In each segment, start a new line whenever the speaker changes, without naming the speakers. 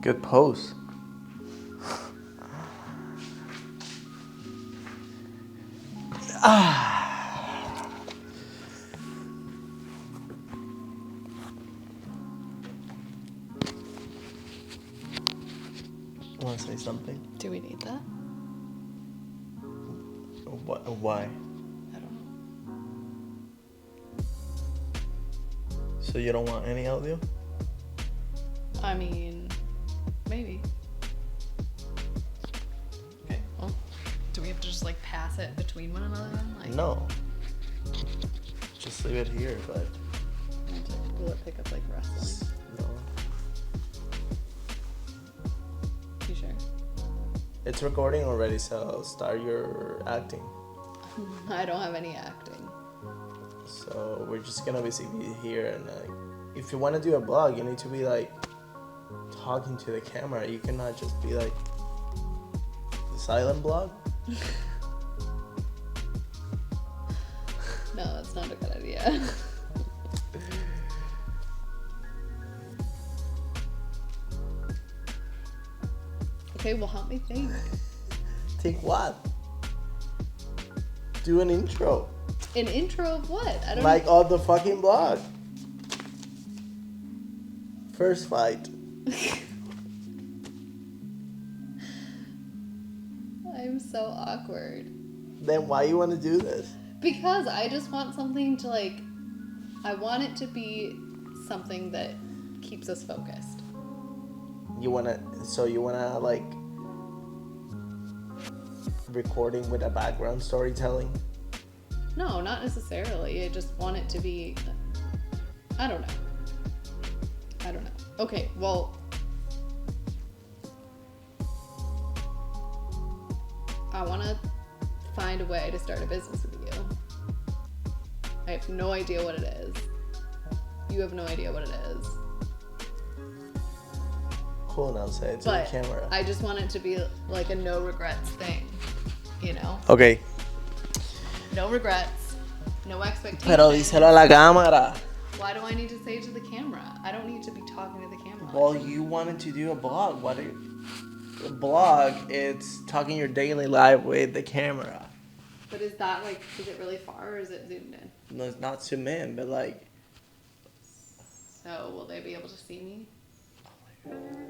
Good pose. Want to say something?
Do we need that?
Why?
I don't know.
So you don't want any audio?
I mean, maybe. Okay, well, do we have to just like pass it between one another then? Like,
No. Just leave it here, but
will it pick up like wrestling?
no.
You sure?
It's recording already, so start your acting.
I don't have any acting.
So we're just gonna basically here, and if you want to do a vlog, you need to be like talking to the camera. You cannot just be like the silent vlog.
No, that's not a good idea. Okay, well, help me think.
Think what? Do an intro.
An intro of what? I don't
Like on the fucking vlog. First fight.
I'm so awkward.
Then why you want to do this?
Because I just want something to like, I want it to be something that keeps us focused.
You wanna like recording with a background storytelling?
No, not necessarily. I just want it to be, I don't know. Okay, well, I want to find a way to start a business with you. I have no idea what it is. You have no idea what it is.
Cool, now say it to
But
the camera.
I just want it to be like a no regrets thing, you know?
Okay.
No regrets, no expectations.
Pero díselo a la cámara.
Why do I need to say it to the camera? I don't need to be talking to the camera.
Well, you wanted to do a blog. A blog, it's talking your daily life with the camera.
But is that like, is it really far or is it zoomed in?
No, it's not to men, but like.
So will they be able to see me?
Oh my God.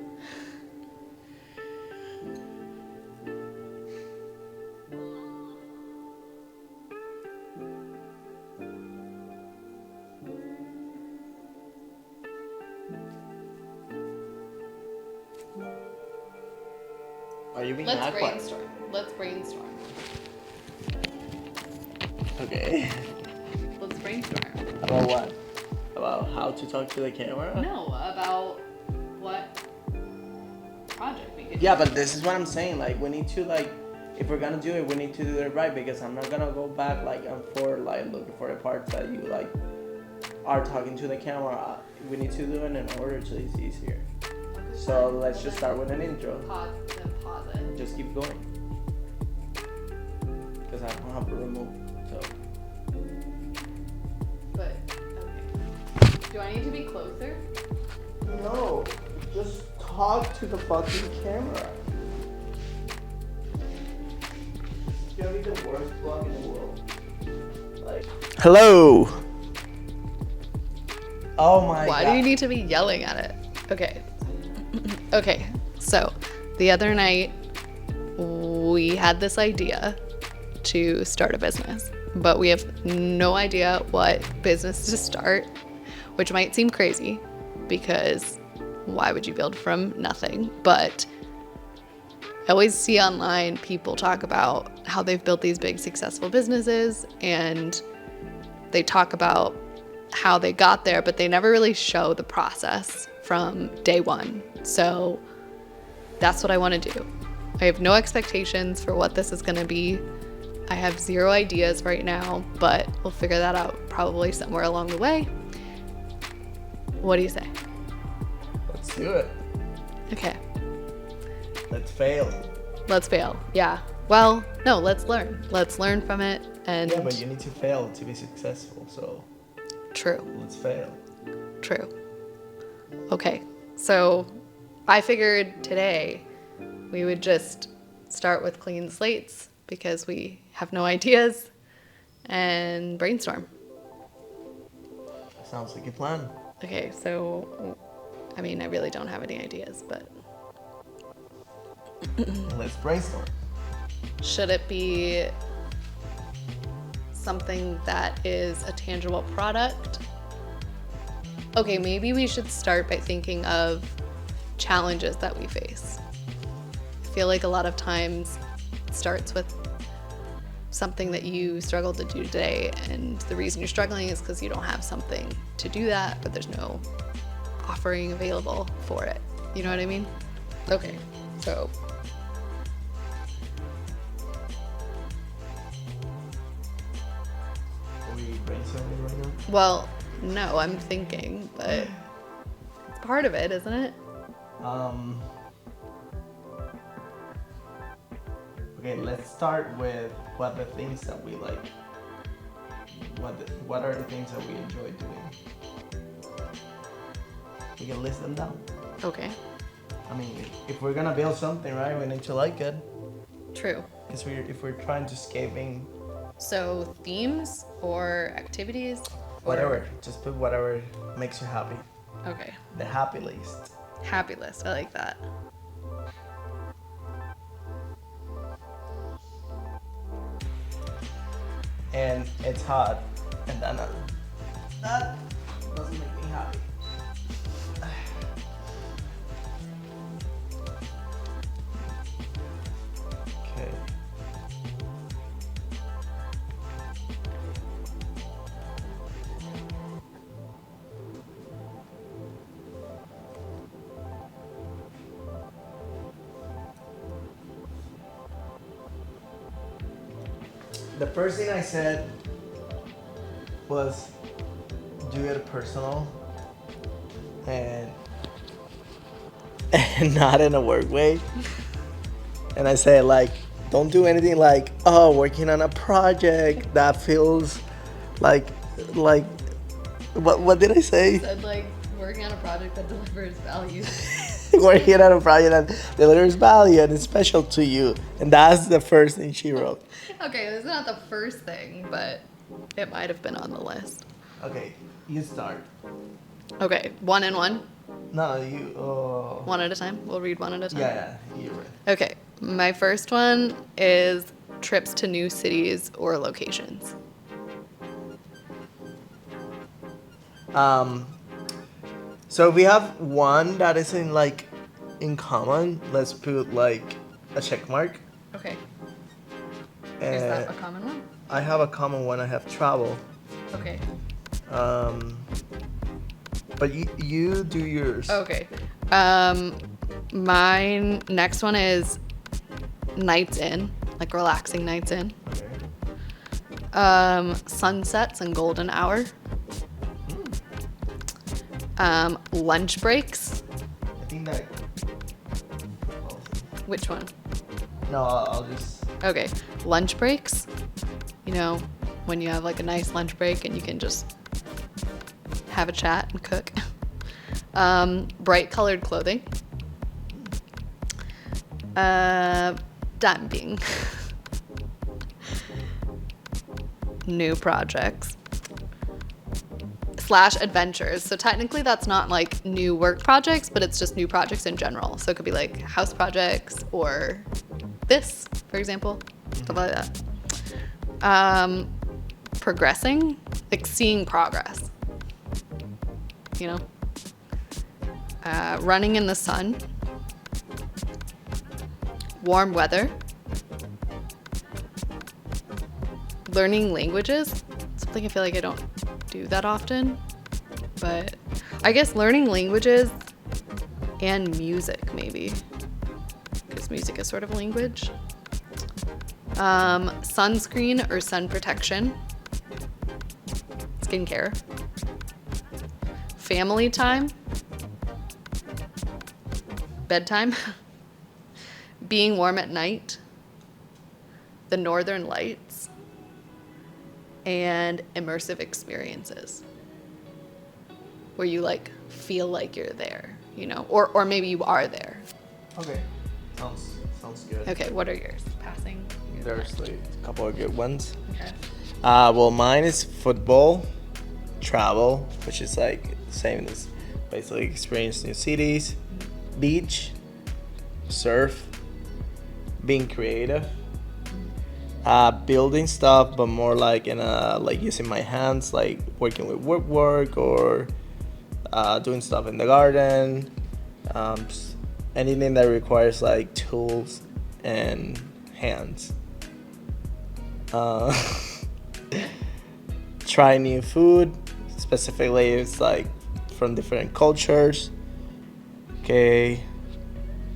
Are you being
Let's
awkward?
brainstorm.
Okay.
Let's brainstorm.
About what? About how to talk to the camera?
No, about what project we could
Yeah, but this is what I'm saying. Like, we need to, like, if we're gonna do it, we need to do it right, because I'm not gonna go back, like, and forth, like, looking for the parts that you, like, are talking to the camera. We need to do it in order so it's easier. So let's just start with an intro.
Pause it.
Just keep going. Because I don't have to remove, so.
But, okay. Do I need to be closer?
No, just talk to the fucking camera. It's gonna be the worst vlog in the world. Like, hello. Oh my God.
Why do you need to be yelling at it? Okay. Okay, so the other night we had this idea to start a business, but we have no idea what business to start, which might seem crazy because why would you build from nothing? But I always see online people talk about how they've built these big successful businesses, and they talk about how they got there, but they never really show the process from day one. So that's what I want to do. I have no expectations for what this is going to be. I have zero ideas right now, but we'll figure that out probably somewhere along the way. What do you say?
Let's do it.
Okay.
Let's fail.
Let's fail. Yeah. Well, no, let's learn. Let's learn from it. And
Yeah, but you need to fail to be successful, so
true.
let's fail.
True. Okay. So I figured today we would just start with clean slates because we have no ideas and brainstorm.
Sounds like a plan.
Okay, so I mean, I really don't have any ideas, but
Let's brainstorm.
should it be something that is a tangible product? Okay, maybe we should start by thinking of challenges that we face. I feel like a lot of times it starts with something that you struggle to do today, and the reason you're struggling is because you don't have something to do that, but there's no offering available for it. You know what I mean? Okay, so
Are we brainstorming right now?
well, no, I'm thinking, but it's part of it, isn't it?
Okay, let's start with what the things that we like. What are the things that we enjoy doing? We can list them down.
Okay,
I mean, if we're gonna build something, right, we need to like it.
true.
Because if we're trying to escaping
So themes or activities? Or-
whatever, just put whatever makes you happy.
Okay,
The happy list.
happy list, I like that.
And it's hot, and then that doesn't make me happy. Okay. The first thing I said was do it personal and not in a work way. And I said like don't do anything like working on a project that feels like what did I say?
Said like working on a project that delivers value.
Working on a project that delivers value and is special to you. And that's the first thing she wrote.
Okay, it's not the first thing, but it might have been on the list.
Okay, you start.
Okay, one and one,
No, you.
one at a time. We'll read one at a time.
Yeah, you read.
Okay, my first one is trips to new cities or locations.
So we have one that is in common. Let's put like a check mark.
Okay, is that a
And
common one?
I have a common one. I have travel.
Okay.
But you do yours.
Okay. My next one is nights in, like relaxing nights in.
Okay.
Sunsets and golden hour. Lunch breaks.
I think that.
Which one?
No, I'll just.
Okay. Lunch breaks. You know, when you have like a nice lunch break and you can just have a chat and cook. Bright colored clothing. Damping. New projects. / adventures. So technically that's not like new work projects, but it's just new projects in general. So it could be like house projects or this, for example, stuff like that. Progressing, like seeing progress, you know. Running in the sun. Warm weather. Learning languages. Something I feel like I don't do that often, but I guess learning languages and music maybe, because music is sort of a language. Sunscreen or sun protection. Skincare. Family time. Bedtime. Being warm at night. The northern lights. And immersive experiences where you like feel like you're there, or maybe you are there.
Okay, sounds good.
Okay, what are yours? Passing?
There's like a couple of good ones.
Okay.
Well, mine is football, travel, which is like same as basically experience new cities, beach, surf, being creative, building stuff, but more like in a like using my hands, like working with woodwork or doing stuff in the garden, anything that requires like tools and hands. Try new food, specifically it's like from different cultures. Okay,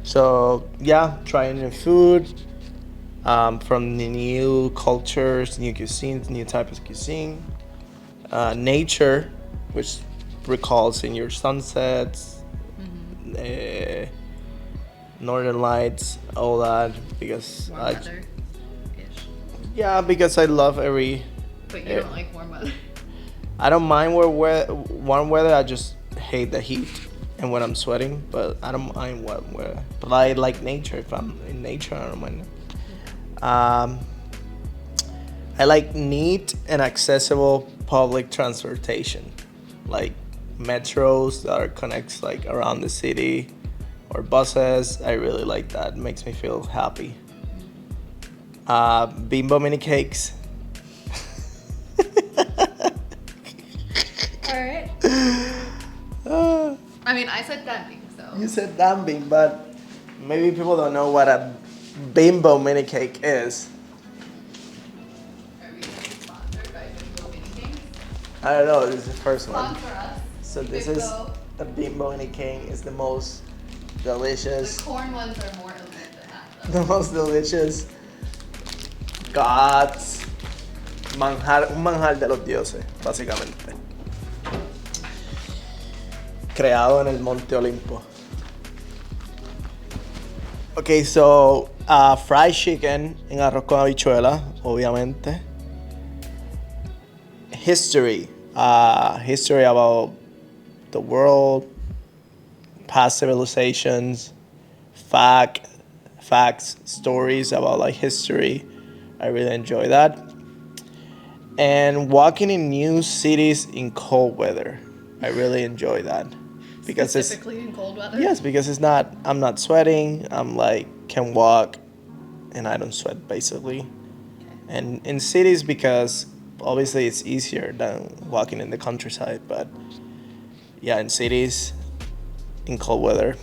so yeah, trying new food from the new cultures, new cuisines, new type of cuisine. Nature, which recalls in your sunsets, northern lights, all that, because
Warm weather-ish.
yeah, because I love every.
But you don't like warm weather.
I don't mind warm weather. I just hate the heat and when I'm sweating. But I don't mind warm weather. But I like nature. If I'm in nature, I don't mind. I like neat and accessible public transportation, like metros that connects like around the city, or buses. I really like that. It makes me feel happy. Bimbo mini cakes.
Alright. I mean, I said dumping, so.
You said dumping, but maybe people don't know what a bimbo mini cake is.
Are we sponsored by Bimbo Mini Kings?
I don't know. This is the first one.
Sponsor us.
So this
Bimbo.
is a bimbo mini cake. Is the most
The
delicious.
corn ones are more elite than that,
The
though.
most delicious. God's manjar, un manjar de los dioses, básicamente. Creado en el Monte Olimpo. Okay, so fried chicken en arroz con habichuela, obviamente. History about the world, past civilizations, facts, stories about like history. I really enjoy that. And walking in new cities in cold weather. I really enjoy that. Because
Specifically in cold weather?
Yes, because I'm not sweating. I'm like, can walk and I don't sweat basically. And in cities, because obviously it's easier than walking in the countryside. But yeah, in cities, in cold weather,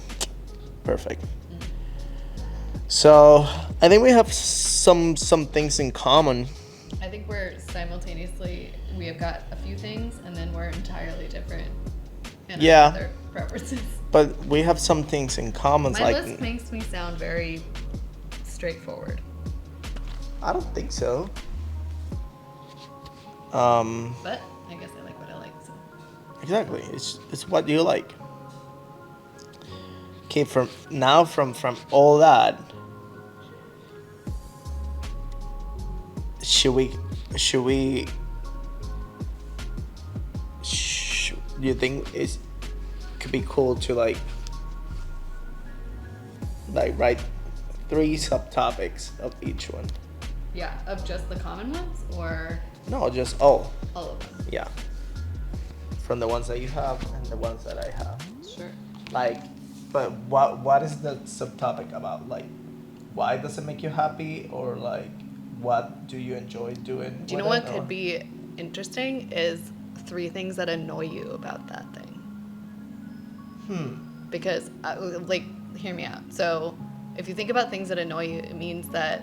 perfect. So I think we have some things in common.
I think we have got a few things, and then we're entirely different in
Yeah.
our other preferences.
But we have some things in common.
My list makes me sound very straightforward.
I don't think so.
But I guess I like what I like, so.
Exactly. It's what you like. Okay, from all that, do you think could be cool to like write 3 subtopics of each one?
Yeah, of just the common ones, or
No, just all.
all of them?
Yeah. From the ones that you have and the ones that I have.
Sure.
Like, but what is the subtopic about? Like, why does it make you happy, or like, what do you enjoy doing?
Do you know what could be interesting is 3 things that annoy you about that thing. Because, like, hear me out. So, if you think about things that annoy you, it means that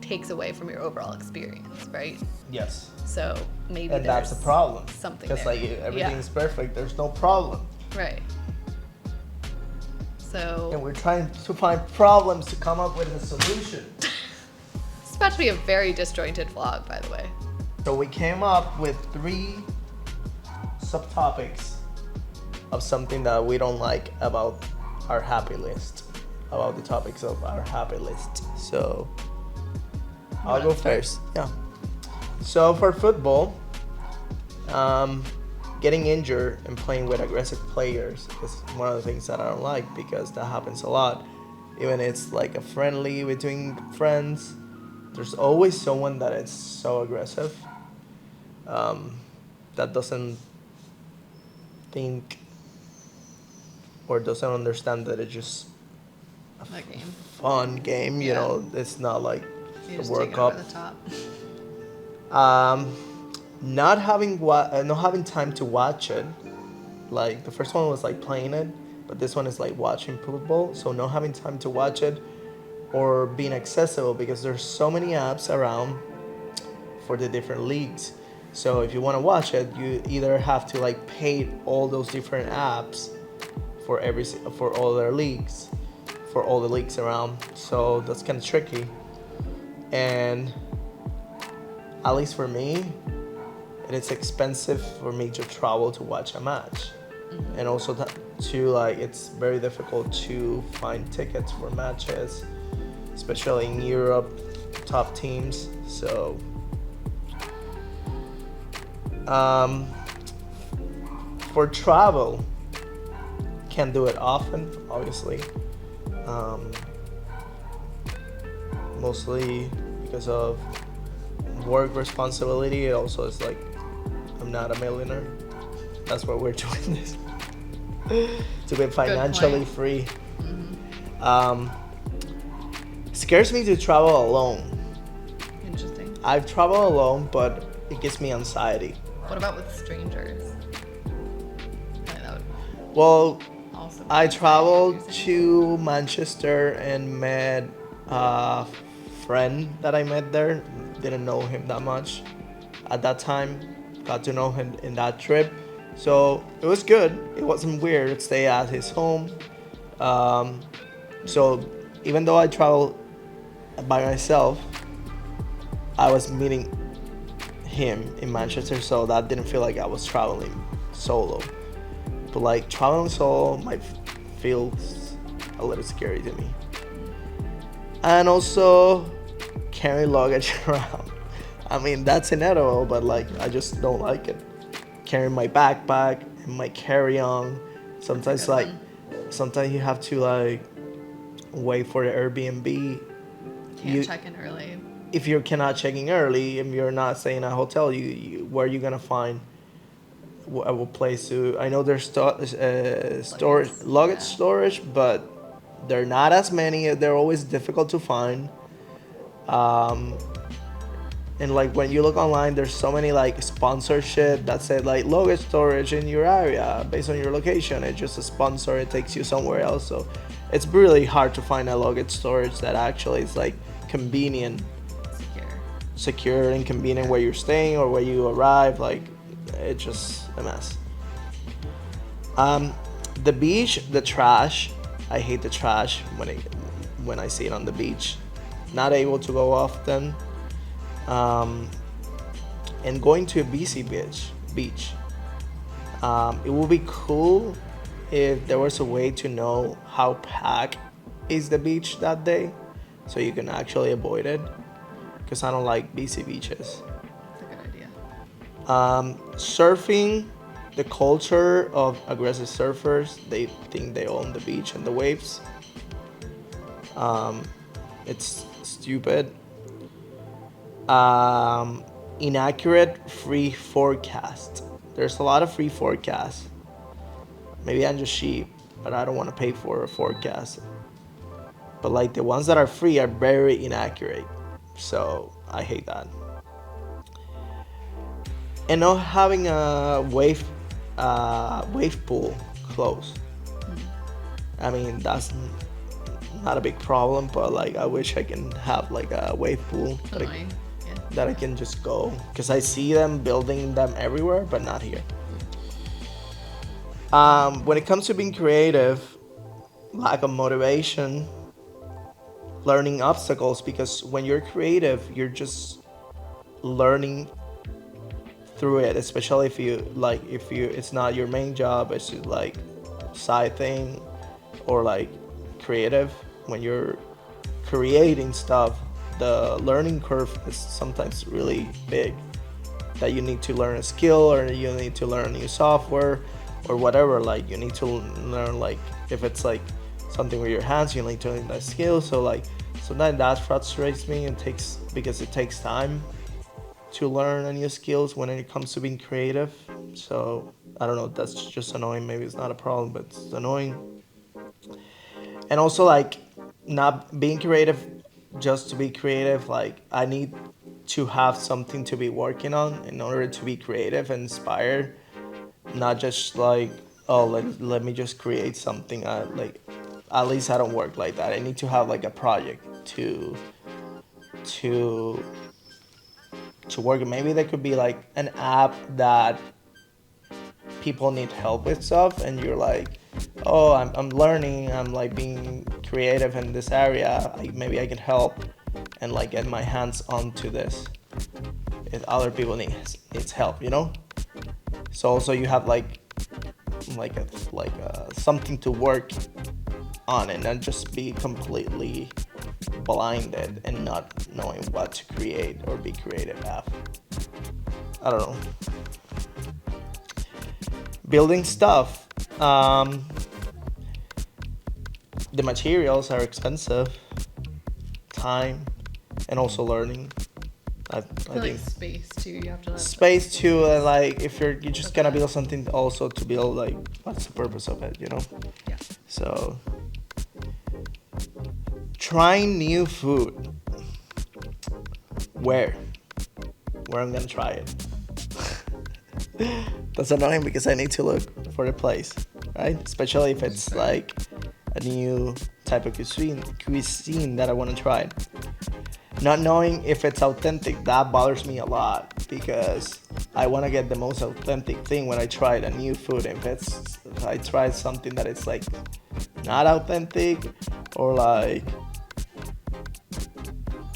takes away from your overall experience, right?
Yes.
So maybe
And that's the problem.
Something
because
there.
like everything's
Yeah.
perfect, there's no problem,
Right. So
and we're trying to find problems to come up with a solution.
it's about to be a very disjointed vlog, by the way.
So we came up with 3 subtopics of something that we don't like about our happy list, about the topics of our happy list. So I'll go first. Yeah. So for football, getting injured and playing with aggressive players is one of the things that I don't like, because that happens a lot. Even it's like a friendly between friends, there's always someone that is so aggressive, that doesn't think or doesn't understand that it's just
That game.
fun game. You
Yeah.
know, it's not like
You
the
just
World
take it
Cup.
over the top.
Not having time to watch it. Like the first one was like playing it, but this one is like watching football. So not having time to watch it, or being accessible, because there's so many apps around for the different leagues. So if you want to watch it, you either have to like pay all those different apps for all their leagues, for all the leagues around. So that's kind of tricky. And at least for me, it is expensive for me to travel to watch a match. And also to like, it's very difficult to find tickets for matches, especially in Europe, top teams. So for travel, can't do it often, obviously, mostly because of work responsibility. It also is like, I'm not a millionaire. That's why we're doing this. To be financially free. Scares me to travel alone.
Interesting.
I've traveled alone, but it gives me anxiety.
What about with strangers? I think that would
Well,
also be
I traveled
confusing.
to Manchester and met a friend that I met there. Didn't know him that much at that time. Got to know him in that trip. So it was good. It wasn't weird to stay at his home. So even though I traveled by myself, I was meeting him in Manchester, so that didn't feel like I was traveling solo. But like traveling solo might feel a little scary to me. And also carrying luggage around. I mean, that's inevitable, but like I just don't like it. Carrying my backpack and my carry-on. Sometimes
good
like
one.
sometimes you have to like wait for the Airbnb.
Can't check in early.
If you cannot check in early, if you're not staying in a hotel, you where are you gonna find a place to? I know there's storage, luggage
Yeah.
storage, but they're not as many. They're always difficult to find. And like when you look online, there's so many like sponsorship that say like luggage storage in your area based on your location. It's just a sponsor. It takes you somewhere else. So it's really hard to find a luggage storage that actually is like convenient, secure and convenient where you're staying or where you arrive. Like it's just a mess. The beach, the trash. I hate the trash when I see it on the beach. Not able to go often. And going to a BC beach. It would be cool if there was a way to know how packed is the beach that day, so you can actually avoid it. Because I don't like BC beaches.
That's a good idea.
Surfing, the culture of aggressive surfers, they think they own the beach and the waves. It's stupid. Inaccurate free forecast. There's a lot of free forecasts. Maybe I'm just cheap, but I don't want to pay for a forecast. But like the ones that are free are very inaccurate. So I hate that. And not having a wave pool close. I mean, that's not a big problem, but like I wish I can have like a wave pool that I can just go, because I see them building them everywhere, but not here. When it comes to being creative, lack of motivation, learning obstacles, because when you're creative, you're just learning through it, especially if it's not your main job, it's just like side thing or like creative. When you're creating stuff, the learning curve is sometimes really big. that you need to learn a skill, or you need to learn new software, or whatever. Like you need to learn, like if it's like something with your hands, you need to learn that skill. So like sometimes that frustrates me, and because it takes time to learn a new skills when it comes to being creative. So I don't know, that's just annoying. Maybe it's not a problem, but it's annoying. And also like not being creative just to be creative. Like I need to have something to be working on in order to be creative and inspired, not just like, oh, let me just create something. Like at least I don't work like that. I need to have like a project to to work. Maybe there could be like an app that people need help with stuff, and you're like, oh, I'm learning, I'm like being creative in this area, maybe I can help and like get my hands onto this if other people needs help, you know. So also you have like something to work on, and not just be completely blinded and not knowing what to create or be creative at. I don't know. Building stuff. The materials are expensive. Time, and also learning. I
feel
think
like space too. You have to like
space too, and like if you're just gonna build something, also to build, like what's the purpose of it, you know?
Yeah.
So trying new food. Where I'm gonna try it. That's annoying because I need to look for the place, right? Especially if it's like a new type of cuisine that I want to try. Not knowing if it's authentic, that bothers me a lot, because I want to get the most authentic thing when I try a new food. If I try something that is like not authentic, or like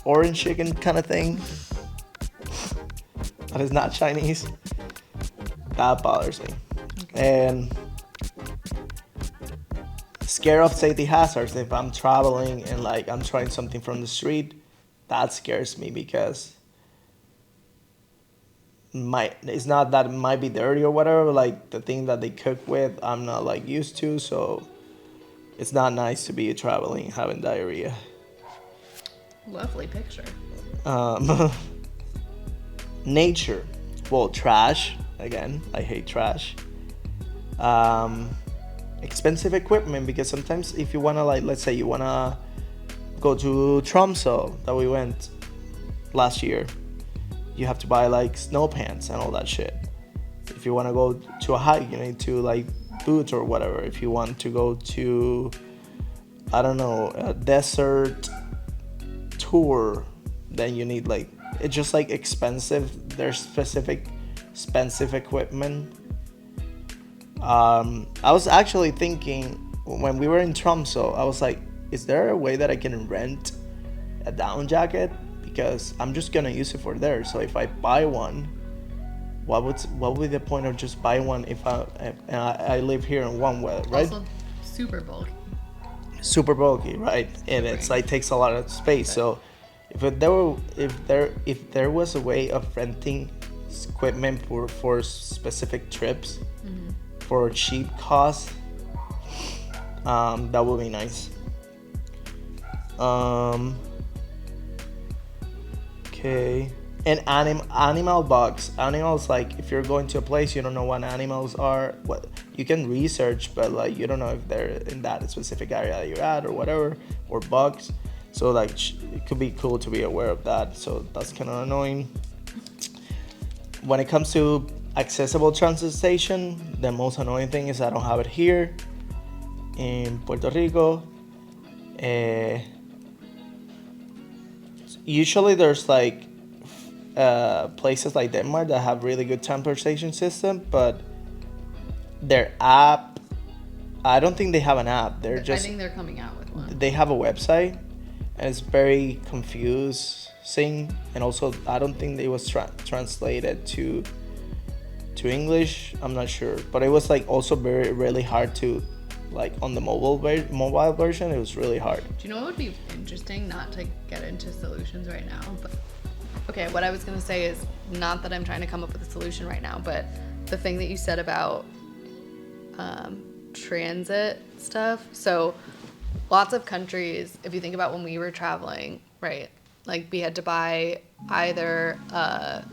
orange chicken kind of thing that is not Chinese, that bothers me. And scared of safety hazards. If I'm traveling and like I'm trying something from the street, that scares me, because it's not that it might be dirty or whatever, like the thing that they cook with I'm not like used to, so it's not nice to be traveling having diarrhea.
lovely picture.
Nature. Well, trash. Again, I hate trash. Expensive equipment, because sometimes if you wanna, like, let's say you wanna go to Tromso that we went last year, you have to buy like snow pants and all that shit. If you wanna go to a hike, you need to like boots or whatever. If you want to go to, I don't know, a desert tour, then you need like, it's just like expensive. There's specific expensive equipment. I was actually thinking when we were in Tromso, I was like, is there a way that I can rent a down jacket? Because I'm just gonna use it for there. So if I buy one, what would be the point of just buying one if I live here in one weather, right?
Also, super bulky.
Super bulky, right? And it's like takes a lot of space. So if there was a way of renting equipment for specific trips, for cheap cost, that would be nice. Okay. And animal bugs. Animals, like if you're going to a place you don't know what animals are, what you can research, but like you don't know if they're in that specific area that you're at or whatever, or bugs. So like it could be cool to be aware of that. So that's kind of annoying. When it comes to accessible transportation, the most annoying thing is I don't have it here in Puerto Rico. Usually there's like places like Denmark that have really good transportation system, but their app, I don't think they have an app.
I think they're coming out with one.
They have a website, and it's very confusing, and also I don't think it was translated to English. I'm not sure, but it was like also really hard to, like on the mobile version, it was really hard.
Do you know what would be interesting? Not to get into solutions right now, but Okay, what I was going to say is not that I'm trying to come up with a solution right now, but the thing that you said about transit stuff. So lots of countries, if you think about when we were traveling, right, like we had to buy either a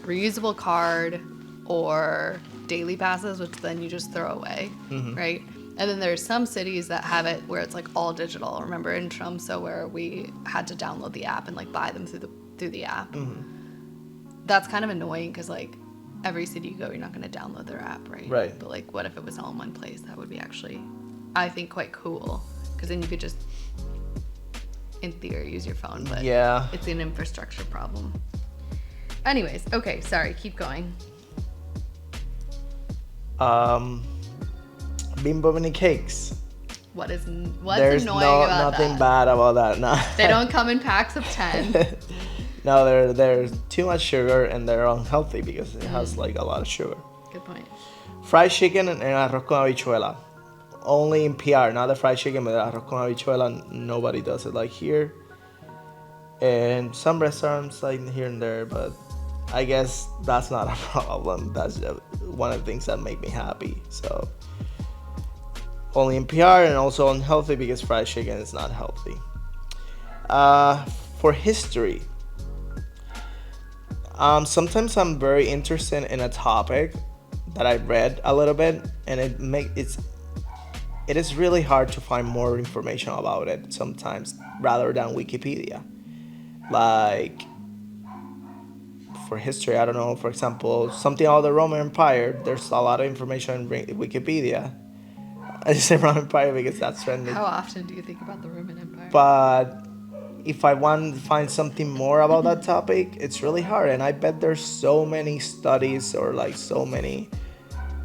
reusable card or daily passes, which then you just throw away, right? And then there's some cities that have it where it's like all digital. Remember in Tromsø where we had to download the app and like buy them through the app. That's kind of annoying because like every city you go, you're not going to download their app, right?
Right.
But like, what if it was all in one place? That would be actually, I think, quite cool because then you could just, in theory, use your phone. But
yeah,
it's an infrastructure problem. Anyways, okay, sorry, keep going.
Bimbo mini cakes.
What's
There's
annoying about
nothing
that?
bad about that. No.
They don't come in packs of 10.
No, there's too much sugar and they're unhealthy because it has like a lot of sugar.
Good point.
Fried chicken and arroz con habichuela. Only in PR, not the fried chicken, but arroz con habichuela. Nobody does it like here. And some restaurants like here and there, but I guess that's not a problem. That's one of the things that make me happy. So only in PR and also unhealthy because fried chicken is not healthy. For history, sometimes I'm very interested in a topic that I read a little bit, and it is really hard to find more information about it sometimes rather than Wikipedia. Like for history, I don't know, for example, something about the Roman Empire, there's a lot of information in Wikipedia. I just say Roman Empire because that's trendy.
How often do you think about the Roman Empire?
But if I want to find something more about that topic, it's really hard. And I bet there's so many studies or like so many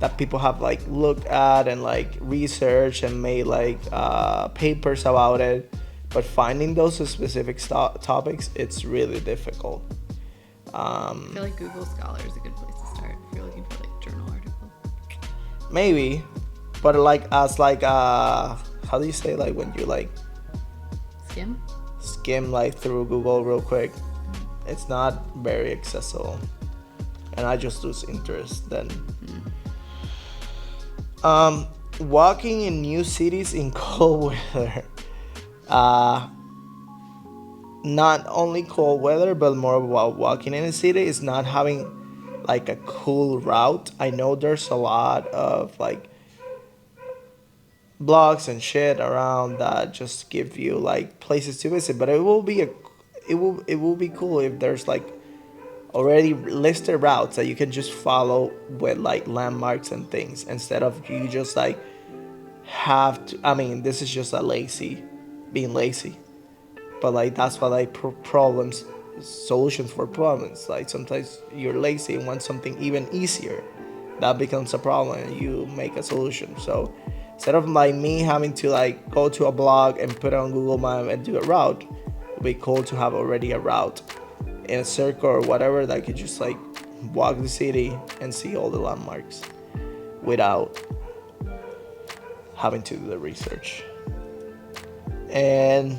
that people have like looked at and like researched and made like papers about it. But finding those specific topics, it's really difficult.
I feel like Google Scholar is a good place to start if you're looking for like journal articles.
Maybe, but like as like how do you say like when you like skim like through Google real quick, it's not very accessible, and I just lose interest then. Walking in new cities in cold weather. Not only cold weather, but more about walking in a city is not having like a cool route. I know there's a lot of like blogs and shit around that just give you like places to visit, but it will be cool if there's like already listed routes that you can just follow with like landmarks and things instead of you just like have to. I mean, this is just being lazy. But like that's why like solutions for problems. Like sometimes you're lazy and want something even easier. That becomes a problem and you make a solution. So instead of like me having to like go to a blog and put it on Google Maps and do a route, it'd be cool to have already a route in a circle or whatever that could just like walk the city and see all the landmarks without having to do the research. And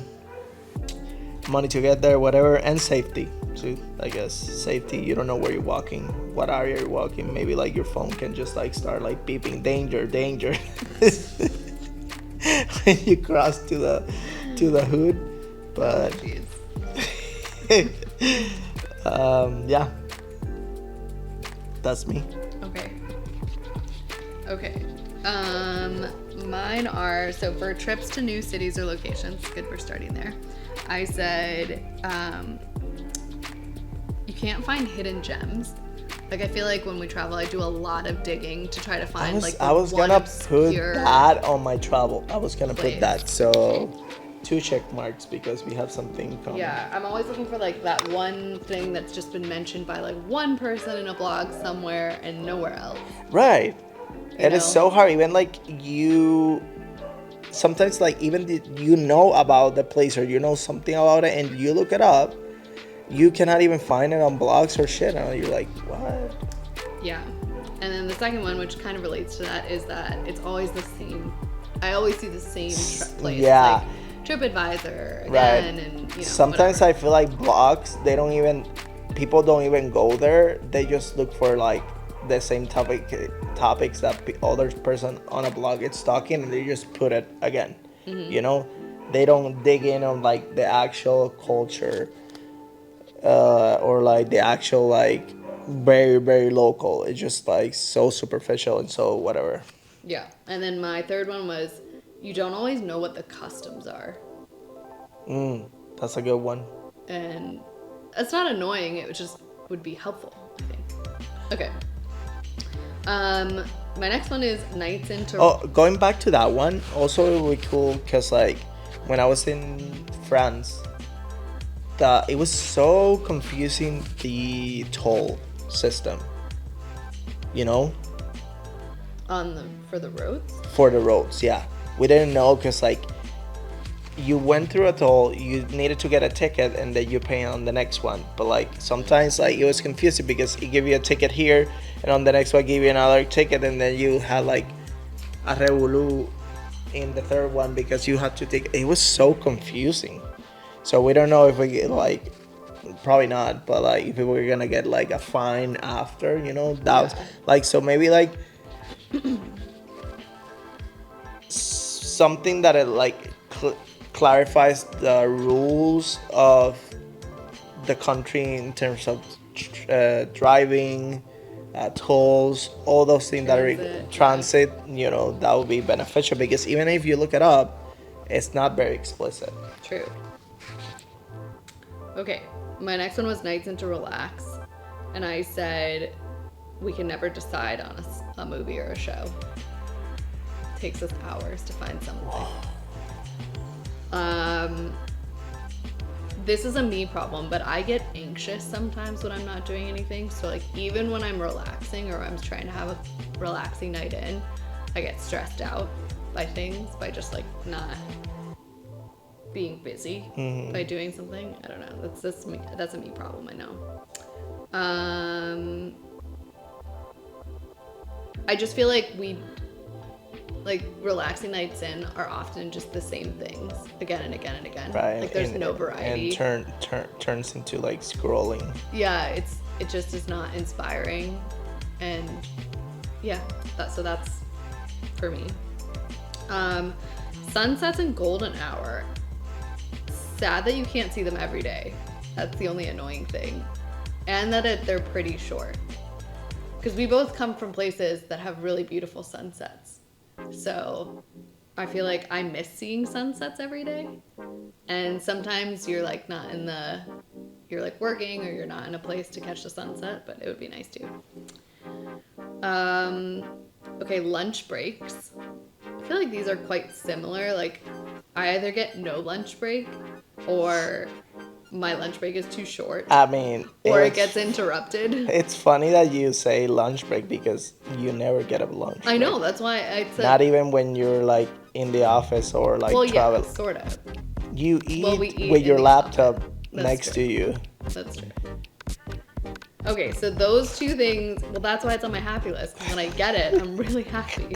money to get there, whatever, and safety too. I guess safety, you don't know where you're walking, what area you're walking. Maybe like your phone can just like start like beeping danger when you cross to the hood. But yeah, that's me.
Okay. Mine are, so for trips to new cities or locations, good, we're starting there. I said, you can't find hidden gems. Like, I feel like when we travel, I do a lot of digging to try to find
I was gonna put that on my travel. I was gonna put that. So 2 check marks because we have something in common.
Yeah, I'm always looking for like that one thing that's just been mentioned by like one person in a blog somewhere and nowhere else.
Right. It is so hard. Even like you, sometimes like even you know about the place or you know something about it and you look it up, you cannot even find it on blogs or shit. And you're like, what?
Yeah. And then the second one, which kind of relates to that, is that it's always the same. I always see the same place.
Yeah.
Like TripAdvisor again,
right.
And
sometimes
whatever.
I feel like blogs, they don't even people don't even go there. They just look for like the same topics that other person on a blog is talking, and they just put it again. You know, they don't dig in on like the actual culture, or like the actual like very very local. It's just like so superficial and so whatever.
Yeah. And then my third one was you don't always know what the customs are.
That's a good one.
And it's not annoying, it just would be helpful, I think. Okay. My next one is nights into...
Oh, going back to that one, also it would be cool because like when I was in France, it was so confusing, the toll system, you know,
for the roads?
for the roads. Yeah, we didn't know because like you went through a toll, you needed to get a ticket, and then you pay on the next one. But like sometimes like it was confusing because it gave you a ticket here, and on the next one give you another ticket, and then you had like a revolu in the third one because you had to take. It was so confusing. So we don't know if we get like, probably not, but like if we were gonna get like a fine after, you know, that was like, so maybe like something that it like clarifies the rules of the country in terms of driving, tolls, all those things that are transit, you know, that would be beneficial because even if you look it up, it's not very explicit.
True. Okay, my next one was nights into relax, and I said we can never decide on a movie or a show. It takes us hours to find something. This is a me problem, but I get anxious sometimes when I'm not doing anything. So like even when I'm relaxing or I'm trying to have a relaxing night in, I get stressed out by things, by just like not being busy by doing something. I don't know. That's me. That's a me problem, I know. I just feel like relaxing nights in are often just the same things again and again and again.
Right.
Like there's no variety.
And turns into like scrolling.
Yeah, it just is not inspiring, and yeah, so that's for me. Sunsets and golden hour. Sad that you can't see them every day. That's the only annoying thing, and that they're pretty short. Because we both come from places that have really beautiful sunsets. So I feel like I miss seeing sunsets every day. And sometimes you're like you're like working or you're not in a place to catch the sunset, but it would be nice too. Okay, lunch breaks. I feel like these are quite similar. Like I either get no lunch break or my lunch break is too short.
I mean,
or it gets interrupted.
It's funny that you say lunch break because you never get a lunch break.
I know, that's why I said...
Not even when you're like in the office or like travel.
Yeah, sort of.
You eat,
we eat
with your laptop
That's
next
true.
to you.
That's true. Okay, so those two things, well, that's why it's on my happy list. When I get it, I'm really happy.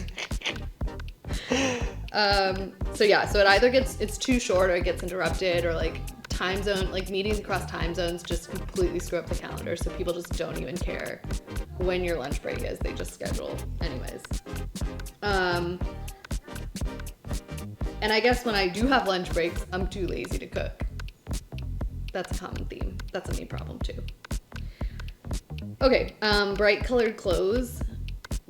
So it either it's too short or it gets interrupted, or like time zone, like meetings across time zones just completely screw up the calendar, so people just don't even care when your lunch break is. They just schedule anyways. And I guess when I do have lunch breaks, I'm too lazy to cook. That's a common theme. That's a me problem too. Okay, bright colored clothes.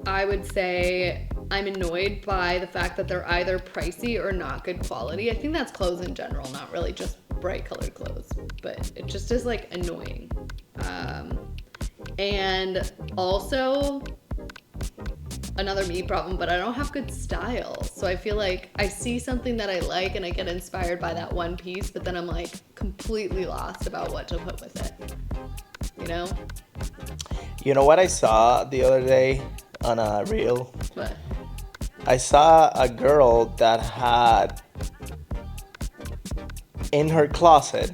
I would say I'm annoyed by the fact that they're either pricey or not good quality. I think that's clothes in general, not really just bright colored clothes, but it just is like annoying. And also another me problem, but I don't have good style. So I feel like I see something that I like and I get inspired by that one piece, but then I'm like completely lost about what to put with it. You know?
You know what I saw the other day on a reel?
What?
I saw a girl that had in her closet,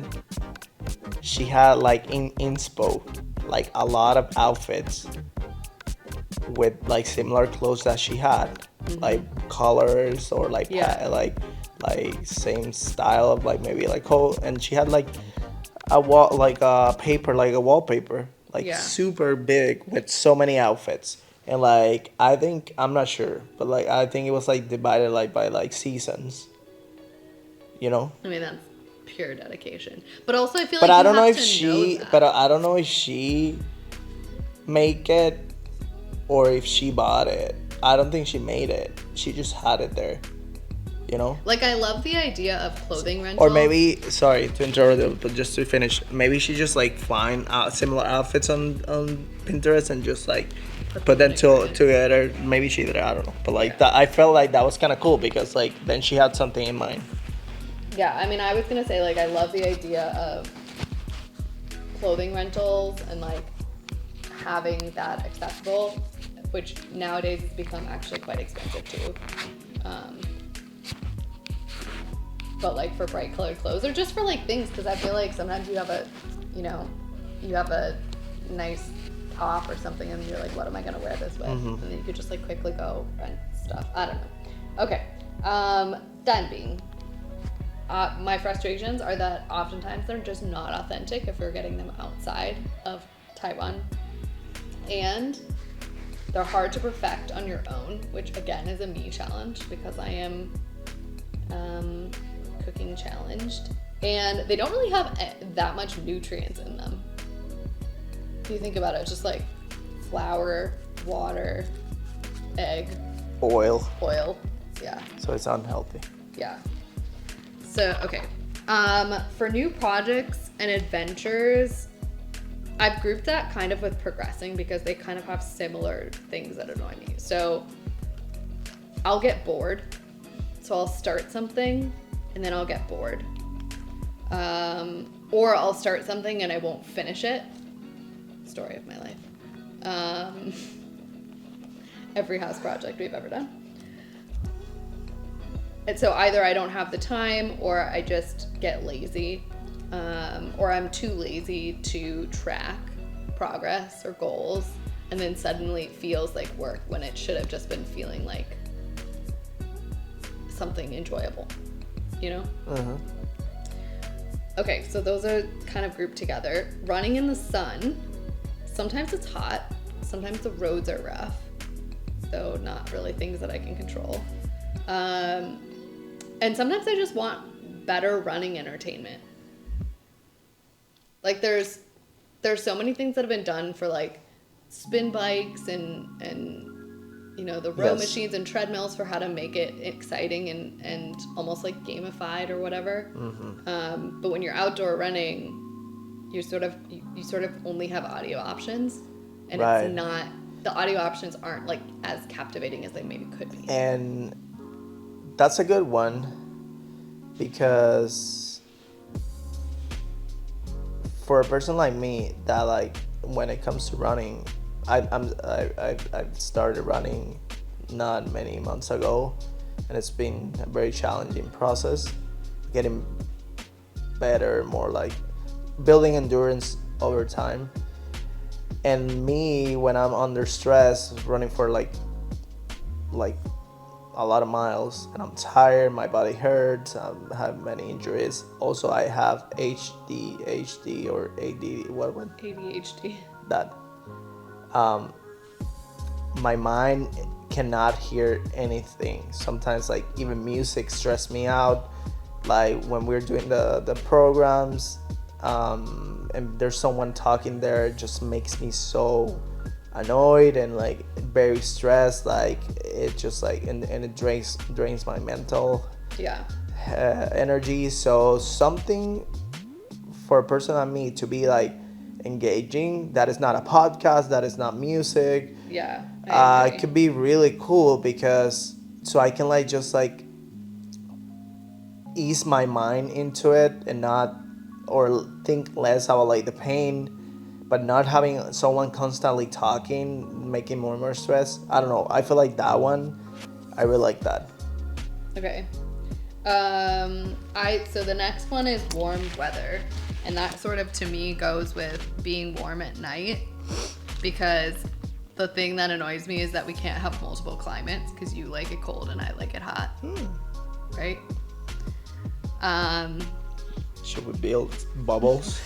she had like in inspo, like a lot of outfits with like similar clothes that she had, like colors or like like same style of like maybe like and she had like a wall, like a paper, like a wallpaper, like
Yeah.
super big with so many outfits. And like I think I'm not sure, but like I think it was like divided like by like seasons. You know.
I mean, that's pure dedication. But also, I feel
But
like
I
you
don't know
have
if
to know
she.
that.
But I don't know if she make it or if she bought it. I don't think she made it. She just had it there. You know.
Like, I love the idea of clothing rental.
Or maybe, sorry to interrupt, but just to finish, maybe she just like find similar outfits on Pinterest and just like put them together. Maybe she did it, I don't know. But like
Yeah.
that, I felt like that was kind of cool because like then she had something in mind.
Yeah, I mean, I was gonna say, like, I love the idea of clothing rentals and like having that accessible, which nowadays has become actually quite expensive too. But like for bright colored clothes or just for like things, because I feel like sometimes you have a nice top or something and you're like, what am I gonna wear this with? And then you could just like quickly go rent stuff. I don't know. Okay. Done being. My frustrations are that oftentimes they're just not authentic if we're getting them outside of Taiwan. And they're hard to perfect on your own, which again is a me challenge because I am cooking challenged. And they don't really have that much nutrients in them. If you think about it, it's just like flour, water, egg,
Oil.
Yeah.
So it's unhealthy.
Yeah. So, okay. For new projects and adventures, I've grouped that kind of with progressing because they kind of have similar things that annoy me. So, I'll get bored. So, I'll start something and then I'll get bored. Or I'll start something and I won't finish it. Story of my life. Every house project we've ever done. And so either I don't have the time or I just get lazy, or I'm too lazy to track progress or goals, and then suddenly it feels like work when it should have just been feeling like something enjoyable, you know? Okay, so those are kind of grouped together. Running in the sun, sometimes it's hot, sometimes the roads are rough, so not really things that I can control. And sometimes I just want better running entertainment. Like there's so many things that have been done for like spin bikes and you know the row machines and treadmills for how to make it exciting and almost like gamified or whatever. But when you're outdoor running, you sort of only have audio options, and it's not, the audio options aren't like as captivating as they maybe could be.
And that's a good one because for a person like me that like when it comes to running, I've started running not many months ago, and it's been a very challenging process, getting better, more like building endurance over time. And me, when I'm under stress, running for like a lot of miles, and I'm tired, my body hurts, I have many injuries. Also, I have HD or ADD, what?
ADHD.
That. My mind cannot hear anything. Sometimes like even music stress me out. Like when we're doing the programs, and there's someone talking there, it just makes me so annoyed and like very stressed. Like it just like and it drains my mental energy. So something for a person like me to be like engaging, that is not a podcast, that is not music, it could be really cool, because so I can like just like ease my mind into it and not, or think less about like the pain, but not having someone constantly talking, making more and more stress. I don't know, I feel like that one, I really like that.
Okay. So the next one is warm weather, and that sort of to me goes with being warm at night, because the thing that annoys me is that we can't have multiple climates, because you like it cold and I like it hot, right?
Should we build bubbles?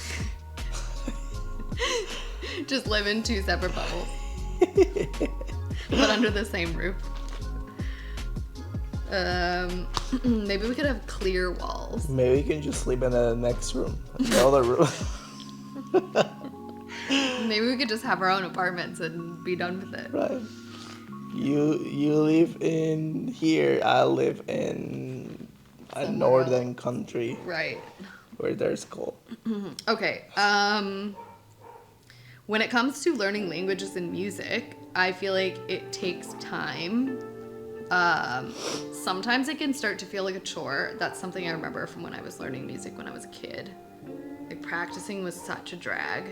Just live in 2 separate bubbles. But under the same roof. Maybe we could have clear walls.
Maybe we can just sleep in the next room, the other room.
Maybe we could just have our own apartments and be done with it.
Right. You live in here. I live in a
Somewhere
northern
else.
country
Right.
where there's cold.
Okay. When it comes to learning languages and music, I feel like it takes time. Sometimes it can start to feel like a chore. That's something I remember from when I was learning music when I was a kid. Like practicing was such a drag.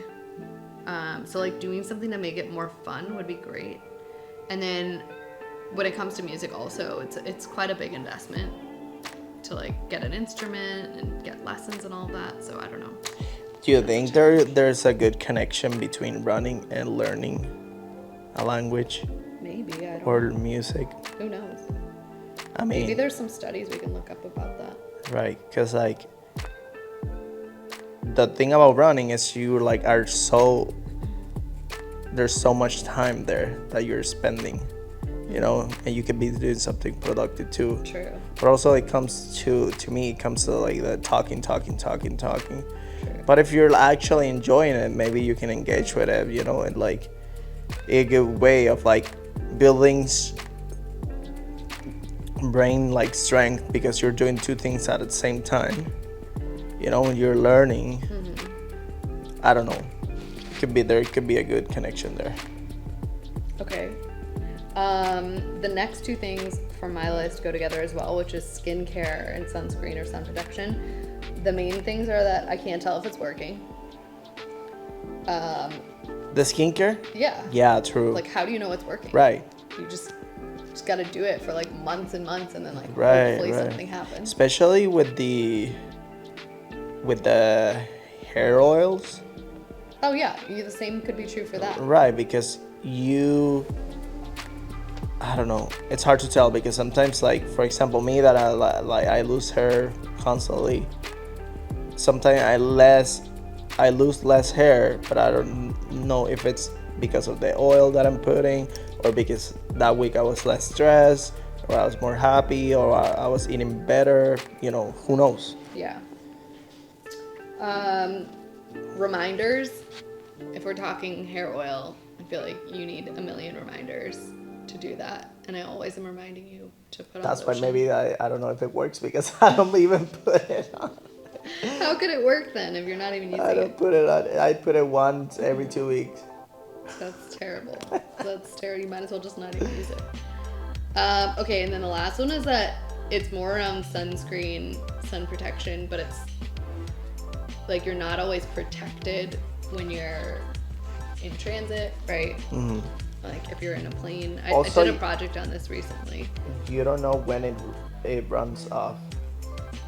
So like doing something to make it more fun would be great. And then when it comes to music also, it's quite a big investment to like get an instrument and get lessons and all that. So I don't know.
Do you think there's a good connection between running and learning a language
Maybe, I don't
or
know.
music?
Who knows?
I
Maybe
mean,
there's some studies we can look up about that.
right? Because like the thing about running is you like are so there's so much time there that you're spending, you know, and you could be doing something productive too.
True.
But also it comes to me, it comes to like the talking.
True.
But if you're actually enjoying it, maybe you can engage with it, you know, and like a good way of like building brain like strength because you're doing 2 things at the same time. You know, when you're learning, I don't know. There could be a good connection there.
Okay. The next 2 things from my list go together as well, which is skincare and sunscreen or sun protection. The main things are that I can't tell if it's working.
The skincare?
Yeah.
Yeah, true.
Like, how do you know it's working?
Right.
You just got to do it for like months and months, and then like
Right,
hopefully
right.
something happens.
Especially with the hair oils.
Oh yeah, the same could be true for that.
Right, because I don't know. It's hard to tell because sometimes, like for example, me that I lose hair constantly. Sometimes I lose less hair, but I don't know if it's because of the oil that I'm putting, or because that week I was less stressed, or I was more happy, or I was eating better. You know, who knows?
Yeah. Reminders. If we're talking hair oil, I feel like you need a million reminders to do that, and I always am reminding you to put on
That's why
lotion.
maybe I don't know if it works because I don't even put it on.
How could it work then if you're not even using
I don't
it?
put it on. I put it once every 2 weeks.
That's terrible. That's terrible. You might as well just not even use it. Okay, and then the last one is that it's more around sunscreen, sun protection, but it's like you're not always protected when you're in transit, right?
Mm-hmm.
Like if you're in a plane. I
Also,
did a project on this recently.
You don't know when it runs off.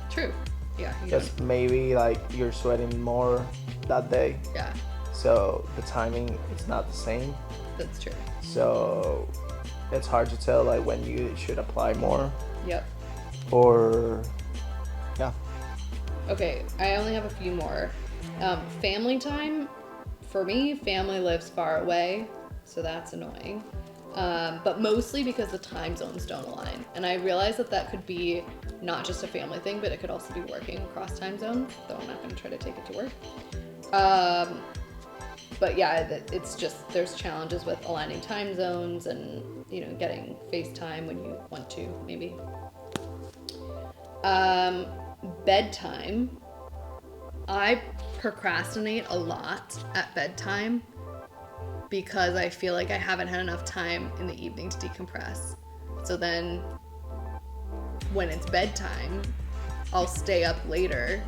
True. Yeah. You
Because maybe like you're sweating more that day,
don't. Yeah,
so the timing is not the same.
that's true.
So it's hard to tell like when you should apply more
Yep.
or yeah.
Okay, I only have a few more. Family time. For me, family lives far away, so that's annoying. But mostly because the time zones don't align. And I realize that could be not just a family thing, but it could also be working across time zones, though I'm not going to try to take it to work. But yeah, it's just, there's challenges with aligning time zones and, you know, getting FaceTime when you want to, maybe. Bedtime. I procrastinate a lot at bedtime because I feel like I haven't had enough time in the evening to decompress. So then when it's bedtime, I'll stay up later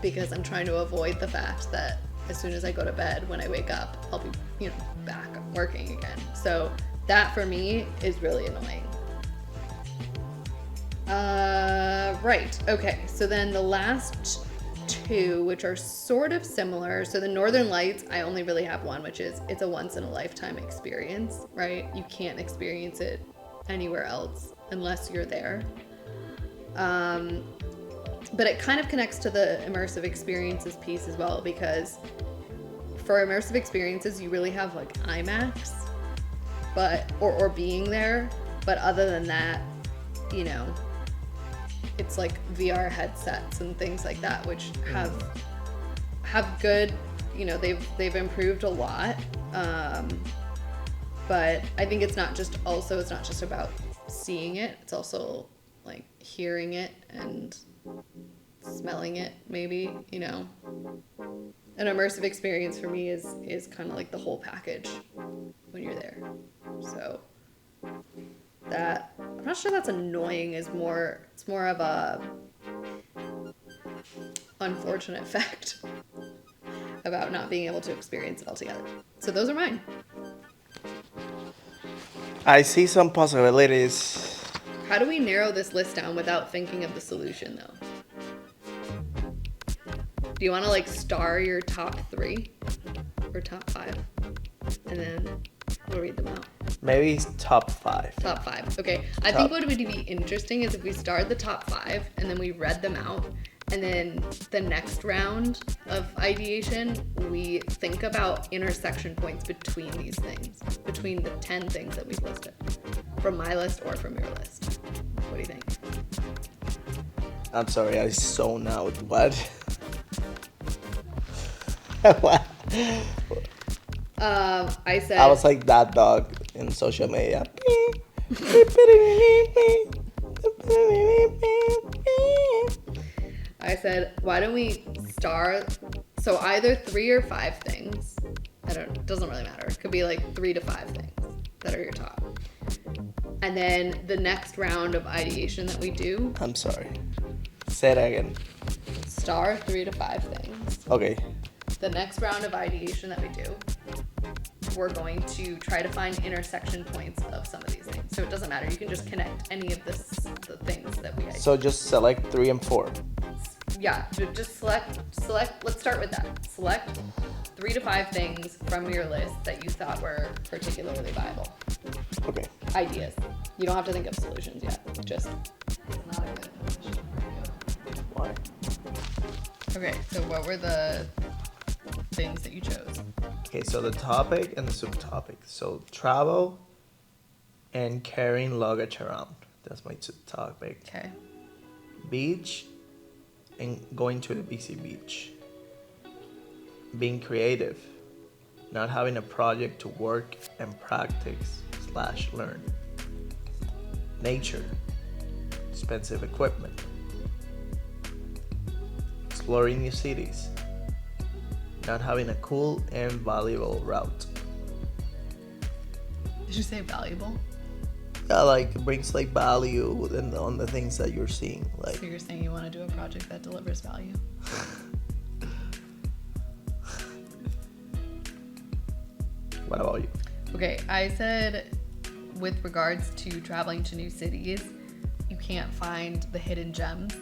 because I'm trying to avoid the fact that as soon as I go to bed, when I wake up, I'll be, you know, back working again. So that for me is really annoying. Right, okay, so then the last 2, which are sort of similar. So the Northern Lights, I only really have one, which is it's a once in a lifetime experience, right? You can't experience it anywhere else unless you're there. But it kind of connects to the immersive experiences piece as well, because for immersive experiences, you really have like IMAX, but or being there. But other than that, you know, it's like VR headsets and things like that, which have good, you know, they've improved a lot. But I think it's not just about seeing it. It's also like hearing it and smelling it, maybe, you know. An immersive experience for me is kind of like the whole package when you're there. So that, I'm not sure that's annoying, it's more of a unfortunate fact about not being able to experience it altogether. So those are mine.
I see some possibilities.
How do we narrow this list down without thinking of the solution, though? Do you want to like star your top 3 or top 5, and then we'll read them out?
Maybe it's top 5.
Top 5. Okay. I think what would be interesting is if we started the top 5 and then we read them out, and then the next round of ideation, we think about intersection points between these things, between the 10 things that we've listed, from my list or from your list. What do you think?
I'm sorry, I zoned out. What? What?
I said...
I was like that dog in social media.
I said, why don't we star, so either 3 or 5 things. It doesn't really matter. It could be like 3 to 5 things that are your top. And then the next round of ideation that we do.
I'm sorry. Say it again.
Star 3 to 5 things.
Okay.
The next round of ideation that we do, we're going to try to find intersection points of some of these things. So it doesn't matter. You can just connect any of the things that we ideate.
So just select 3 and 4.
Yeah, just select, let's start with that. Select 3 to 5 things from your list that you thought were particularly viable.
Okay.
Ideas. You don't have to think of solutions yet. Just. Not a good question.
Why?
Okay, so what were the things that you chose?
Okay, so the topic and the subtopic. So travel and carrying luggage around. That's my topic.
Okay.
Beach and going to the busy beach. Being creative. Not having a project to work and practice/learn. Nature. Expensive equipment. Exploring new cities. Not having a cool and valuable route.
Did you say valuable?
Yeah, like it brings like value on the things that you're seeing. Like,
So you're saying you want to do a project that delivers value?
what about you?
Okay, I said with regards to traveling to new cities, you can't find the hidden gems.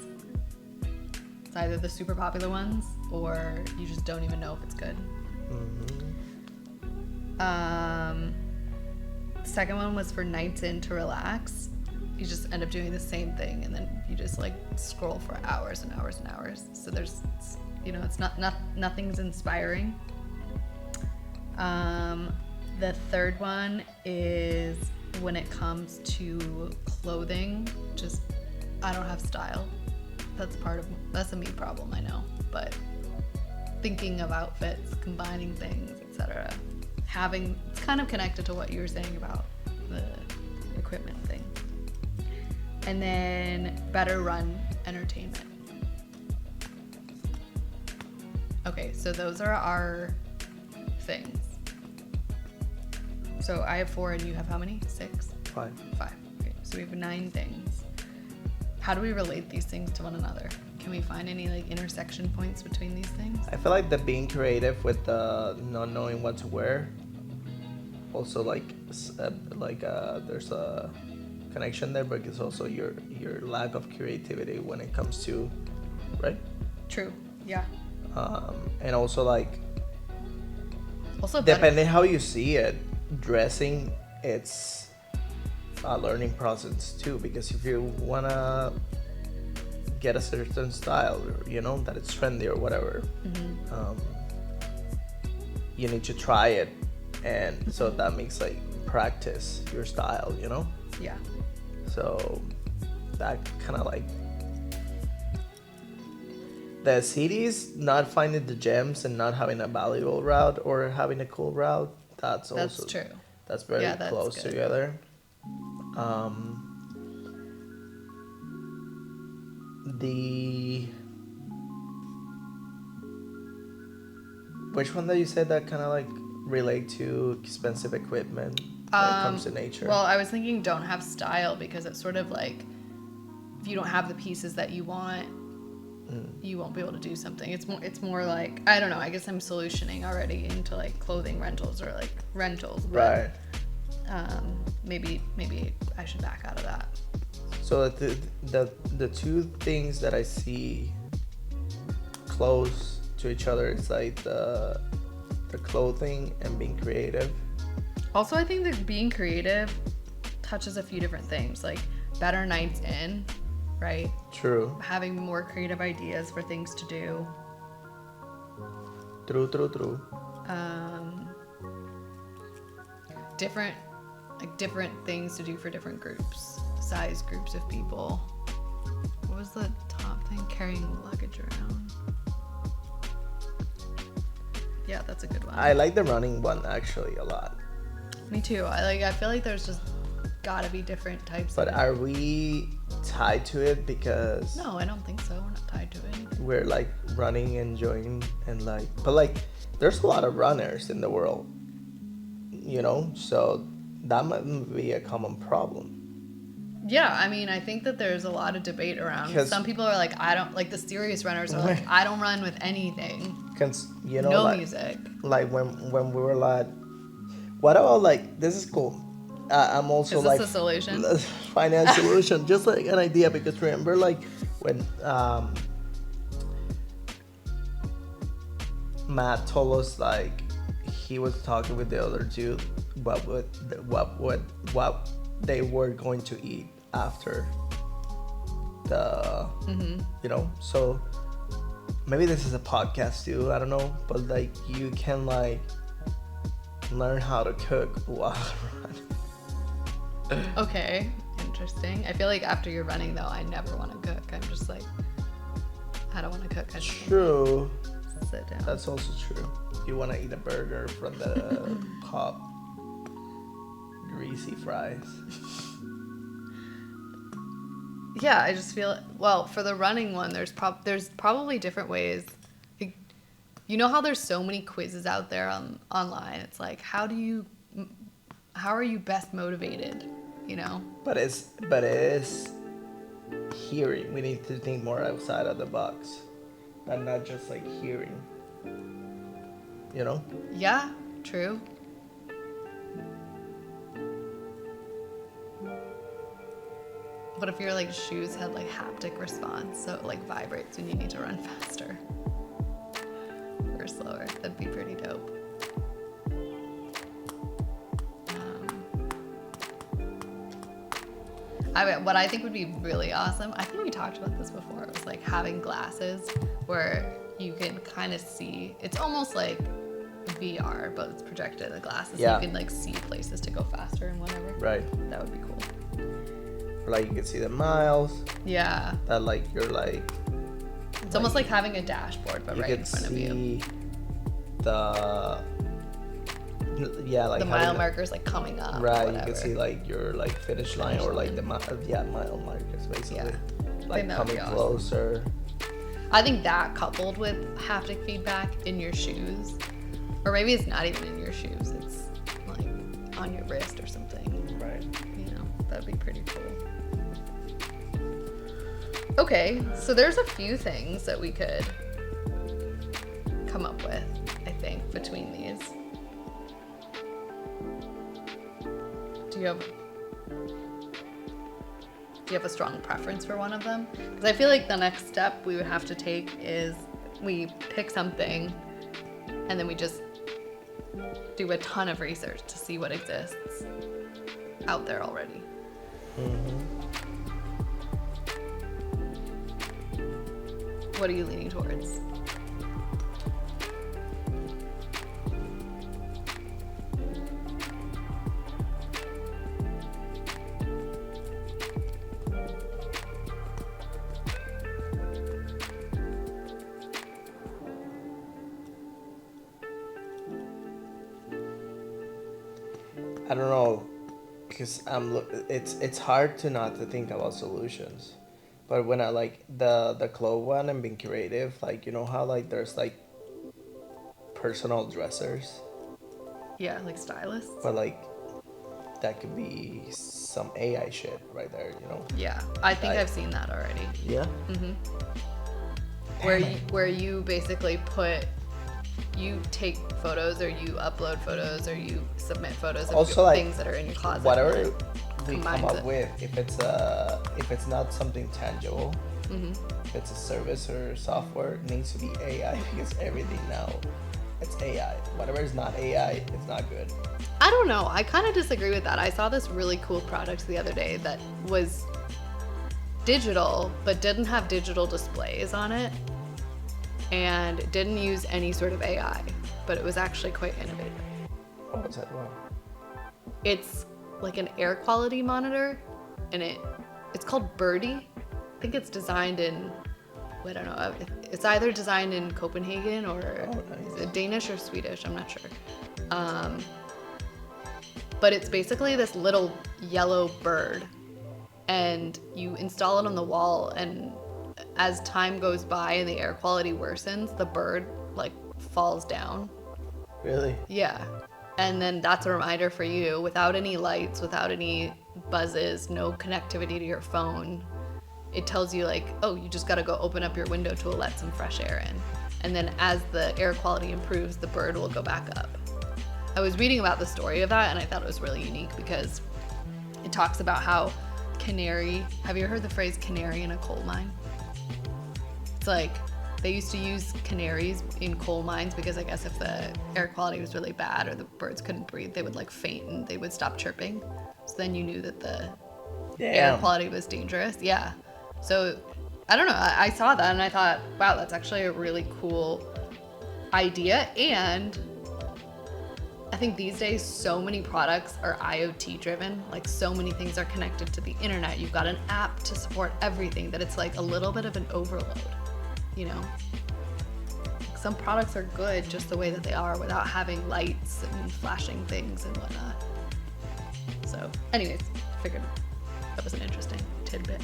It's either the super popular ones or you just don't even know if it's good. Second one was for nights in to relax. You just end up doing the same thing and then you just like scroll for hours and hours and hours. So there's, you know, it's nothing's inspiring. The third one is when it comes to clothing, just I don't have style. That's a me problem, I know, but thinking of outfits, combining things, etc. It's kind of connected to what you were saying about the equipment thing. And then better run entertainment. Okay, so those are our things. So I have 4 and you have how many? 6?
5.
5. Okay, so we have 9 things. How do we relate these things to one another? Can we find any like intersection points between these things?
I feel like the being creative with the not knowing what to wear. Also, there's a connection there, but it's also your lack of creativity when it comes to, right?
True. Yeah.
And also like.
Also,
depending how you see it, dressing, it's a learning process too. Because if you wanna get a certain style, you know, that it's trendy or whatever. You need to try it, and so that makes like practice your style, you know.
Yeah.
So that kind of like the cities not finding the gems and not having a valuable route or having a cool route. That's
true.
That's very
that's
close
good.
together. Which one that you said that kind of like relate to expensive equipment when it comes to nature?
Well, I was thinking don't have style, because it's sort of like if you don't have the pieces that you want, you won't be able to do something. It's more like, I don't know, I guess I'm solutioning already into like clothing rentals or like rentals. But,
Right.
Maybe I should back out of that.
So the two things that I see close to each other is like the clothing and being creative.
Also, I think that being creative touches a few different things, like better nights in, right?
True.
Having more creative ideas for things to do.
True.
Different things to do for different groups, size groups of people. What was the top thing? Carrying luggage around. Yeah, that's a good one.
I like the running one actually a lot.
Me too. I feel like there's just gotta be different types
But
of it.
are we tied to it because
No, I don't think so. We're not tied to it.
we're like running, enjoying, and like, but like there's a lot of runners in the world, you know, so that might be a common problem.
Yeah, I mean, I think that there's a lot of debate around.
'Cause-
Some people are like, I don't, like the serious runners are like, I don't run with anything.
Cause you know,
No
like,
music.
like when we were like, what about like, this is cool. I'm also
Is this
like
a solution?
Finance solution, just like an idea, because remember like when Matt told us like he was talking with the other dude what they were going to eat after the you know, so maybe this is a podcast too, I don't know, but like you can like learn how to cook while running.
Okay, interesting. I feel like after you're running though, I never want to cook. I'm just like, I don't want to cook. I just
True.
sit down.
That's also true. You want to eat a burger from the pub. Greasy fries.
Yeah, I just feel, well, for the running one, there's probably different ways. Like, you know how there's so many quizzes out there online. It's like, how are you best motivated, you know?
But it's hearing. We need to think more outside of the box, and not just like hearing. You know?
Yeah, true. What if your like shoes had like haptic response, so it like vibrates when you need to run faster or slower? That'd be pretty dope. What I think would be really awesome, I think we talked about this before, it was like having glasses where you can kind of see, it's almost like VR, but it's projected in the glasses.
Yeah.
So you can like see places to go faster and whatever.
Right.
That would be cool.
Or like you can see the miles.
Yeah.
That like you're like.
It's almost like having a dashboard, but
You
right in
can
front of you.
see the. Yeah, like
The
having
mile markers like coming up.
Right,
Whatever.
you can see like your like finish line or like the mile markers basically.
Yeah.
Like
that would be
coming
awesome.
closer.
I think that coupled with haptic feedback in your shoes, or maybe it's not even in your shoes, it's like on your wrist or something.
Right.
You know, that'd be pretty cool. Okay, so there's a few things that we could come up with, I think, between these. Do you have a strong preference for one of them? Because I feel like the next step we would have to take is we pick something and then we just do a ton of research to see what exists out there already.
Mm-hmm.
What are you leaning towards?
I don't know, because it's hard to not to think about solutions, but when I like the clothes one and being creative, like you know how like there's like personal dressers,
Yeah, like stylists.
but like that could be some AI shit right there, you know?
Yeah, I think I've seen that already.
Yeah.
Where you basically you take photos or you upload photos or you submit photos of
Also, like,
things that are in your closet.
whatever we come
combines
up
it.
with, if it's not something tangible, if it's a service or software, it needs to be AI because everything now it's AI. Whatever is not AI, it's not good.
I don't know. I kind of disagree with that. I saw this really cool product the other day that was digital but didn't have digital displays on it and didn't use any sort of AI, but it was actually quite innovative.
What was that? Wow.
It's like an air quality monitor, and it's called Birdie. I think it's designed in, I don't know, it's either designed in Copenhagen or is it Danish or Swedish, I'm not sure. But it's basically this little yellow bird, and you install it on the wall, and as time goes by and the air quality worsens, the bird like falls down.
Really?
Yeah. And then that's a reminder for you, without any lights, without any buzzes, no connectivity to your phone. It tells you like, oh, you just got to go open up your window to let some fresh air in. And then as the air quality improves, the bird will go back up. I was reading about the story of that, and I thought it was really unique because it talks about how have you heard the phrase canary in a coal mine? It's like they used to use canaries in coal mines because I guess if the air quality was really bad or the birds couldn't breathe, they would like faint and they would stop chirping. So then you knew that the air quality was dangerous. Yeah. So I don't know. I saw that and I thought, wow, that's actually a really cool idea. And I think these days so many products are IoT driven. Like so many things are connected to the internet. You've got an app to support everything that it's like a little bit of an overload, you know? Some products are good just the way that they are without having lights and flashing things and whatnot. So anyways, figured that was an interesting tidbit.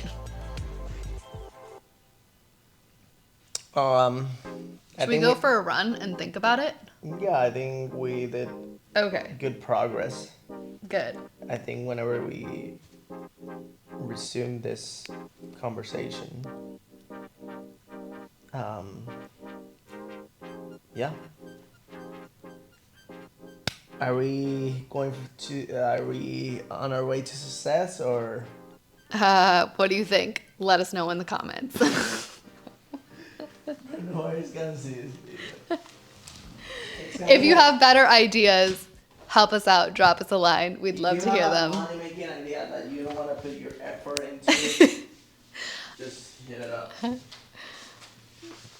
Should we go for a run and think about it?
Yeah, I think we did
Okay,
good progress.
good.
I think whenever we resume this conversation, yeah. Are we are we on our way to success or?
What do you think? Let us know in the comments.
No, I was gonna see this video.
If you have better ideas, help us out. Drop us a line. We'd love to hear them.
If you have a money-making idea that you don't want to put your effort into, just hit it up.